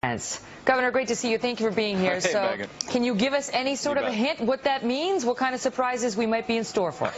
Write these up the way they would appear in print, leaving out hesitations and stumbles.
Pence. Governor, great to see you. Thank you for being here. Hey, so, Megyn. Can you give us any sort of a hint what that means? What kind of surprises we might be in store for?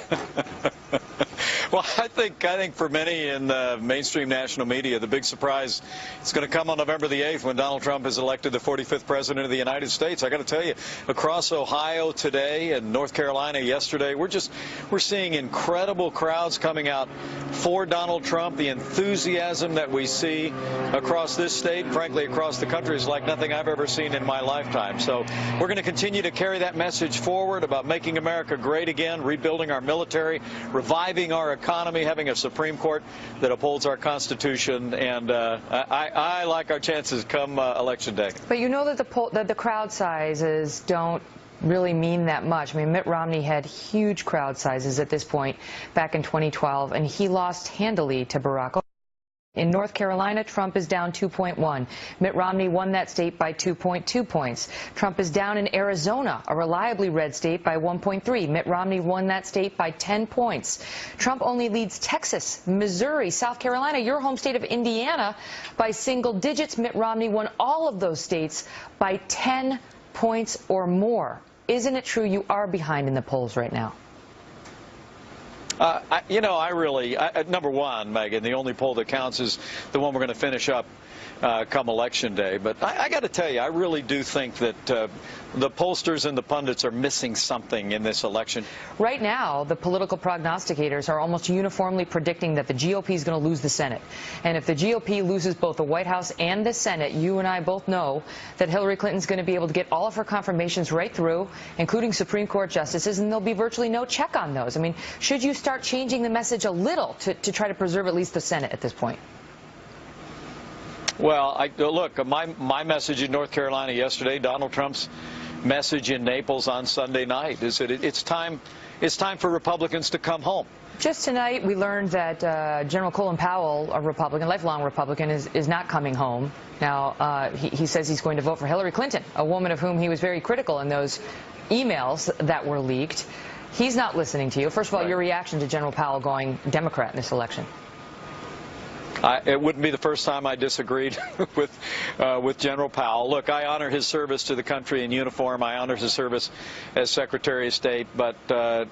Well, I think for many in the mainstream national media, the big surprise is going to come on November the 8th when Donald Trump is elected the 45th president of the United States. I got to tell you, across Ohio today and North Carolina yesterday, we're seeing incredible crowds coming out for Donald Trump. The enthusiasm that we see across this state, frankly, across the country, is like nothing I've ever seen in my lifetime. So we're going to continue to carry that message forward about making America great again, rebuilding our military, reviving our economy, having a Supreme Court that upholds our Constitution, and I like our chances come Election Day. But you know that the crowd sizes don't really mean that much. I mean, Mitt Romney had huge crowd sizes at this point back in 2012, and he lost handily to Barack Obama. In North Carolina, Trump is down 2.1. Mitt Romney won that state by 2.2 points. Trump is down in Arizona, a reliably red state, by 1.3. Mitt Romney won that state by 10 points. Trump only leads Texas, Missouri, South Carolina, your home state of Indiana, by single digits. Mitt Romney won all of those states by 10 points or more. Isn't it true you are behind in the polls right now? Number one, Megyn, the only poll that counts is the one we're going to finish up come Election Day. But I got to tell you, I really do think that the pollsters and the pundits are missing something in this election. Right now, the political prognosticators are almost uniformly predicting that the GOP is going to lose the Senate. And if the GOP loses both the White House and the Senate, you and I both know that Hillary Clinton's going to be able to get all of her confirmations right through, including Supreme Court justices, and there'll be virtually no check on those. I mean, should you start changing the message a little to try to preserve at least the Senate at this point? Well, look, my message in North Carolina yesterday, Donald Trump's message in Naples on Sunday night, is that it's time for Republicans to come home. Just tonight, we learned that General Colin Powell, a Republican, lifelong Republican, is not coming home. Now, he says he's going to vote for Hillary Clinton, a woman of whom he was very critical in those emails that were leaked. He's not listening to you. First of all, your reaction to General Powell going Democrat in this election? It wouldn't be the first time I disagreed with General Powell. Look, I honor his service to the country in uniform. I honor his service as Secretary of State. But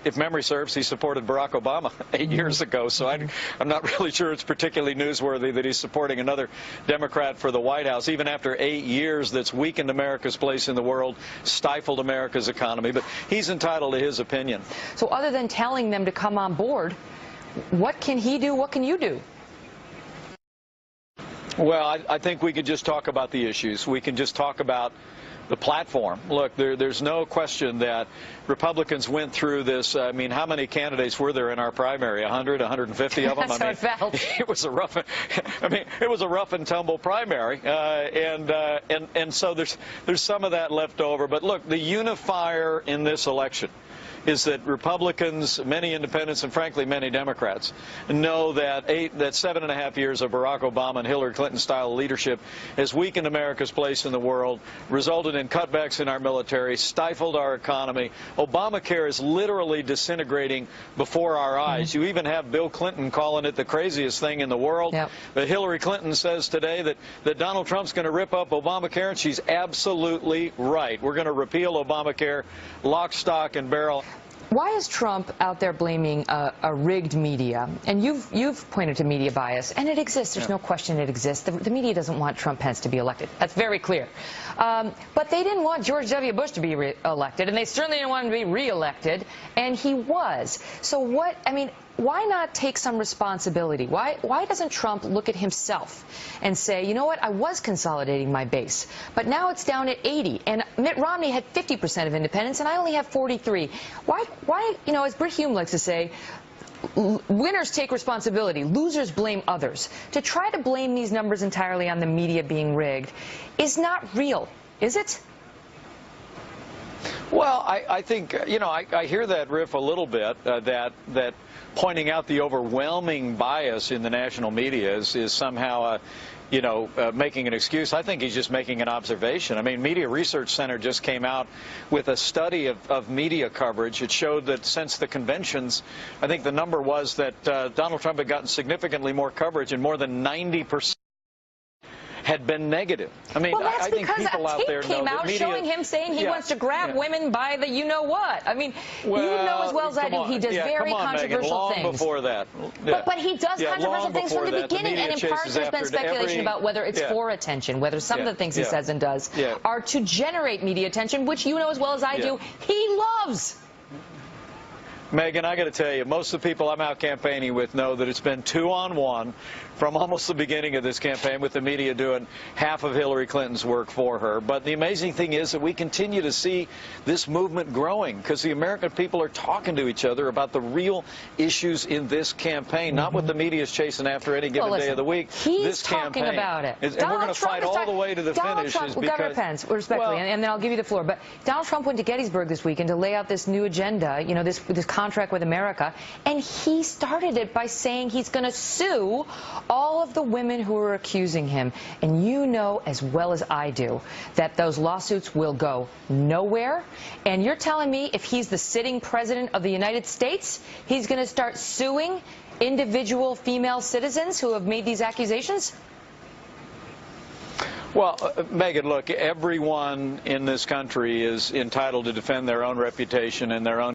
if memory serves, he supported Barack Obama 8 years ago. So I'm not really sure it's particularly newsworthy that he's supporting another Democrat for the White House, even after 8 years that's weakened America's place in the world, stifled America's economy. But he's entitled to his opinion. So other than telling them to come on board, what can he do? What can you do? Well, I think we could just talk about the issues. We can just talk about the platform. Look, there's no question that Republicans went through this. I mean, how many candidates were there in our primary? 100, 150 of them? That's how it felt. It was a rough. It was a rough and tumble primary, and so there's some of that left over. But look, the unifier in this election is that Republicans, many independents, and frankly many Democrats know that 7.5 years of Barack Obama and Hillary Clinton style leadership has weakened America's place in the world, resulted in cutbacks in our military, stifled our economy. Obamacare is literally disintegrating before our eyes. You even have Bill Clinton calling it the craziest thing in the world. Yep. But Hillary Clinton says today that Donald Trump's going to rip up Obamacare, and she's absolutely right. We're going to repeal Obamacare, lock, stock, and barrel. Why is Trump out there blaming a rigged media? And you've pointed to media bias, and it exists. There's no question it exists. The media doesn't want Trump Pence to be elected. That's very clear. But they didn't want George W. Bush to be elected, and they certainly didn't want him to be reelected, and he was. So why not take some responsibility? Why doesn't Trump look at himself and say, you know what, I was consolidating my base, but now it's down at 80, and Mitt Romney had 50% of independents, and I only have 43. Why, as Britt Hume likes to say, winners take responsibility, losers blame others. To try to blame these numbers entirely on the media being rigged is not real, is it? Well, I think, I hear that riff a little bit, that pointing out the overwhelming bias in the national media is somehow, making an excuse. I think he's just making an observation. I mean, Media Research Center just came out with a study of media coverage. It showed that since the conventions, I think the number was that Donald Trump had gotten significantly more coverage, and more than 90% had been negative. I mean, well, that's I think because people a out there tape know came that out media, showing him saying he wants to grab women by the you-know-what. I mean, well, you know as well as I do, he does very controversial Megyn, long things. Before that. But he does controversial things from the beginning, and in part there's been speculation about whether it's for attention, whether some of the things he says and does are to generate media attention, which you know as well as I do, he loves. Megyn, I got to tell you, most of the people I'm out campaigning with know that it's been 2-on-1 from almost the beginning of this campaign, with the media doing half of Hillary Clinton's work for her. But the amazing thing is that we continue to see this movement growing because the American people are talking to each other about the real issues in this campaign, not what the media is chasing after any given day of the week. He's talking about it. And we're going to fight all the way to the finish. Governor Pence, respectfully, and then I'll give you the floor. But Donald Trump went to Gettysburg this weekend to lay out this new agenda, you know, this contract with America, and he started it by saying he's going to sue all of the women who are accusing him. And you know as well as I do that those lawsuits will go nowhere. And you're telling me if he's the sitting president of the United States, he's going to start suing individual female citizens who have made these accusations? Well, Megyn, look, everyone in this country is entitled to defend their own reputation and their own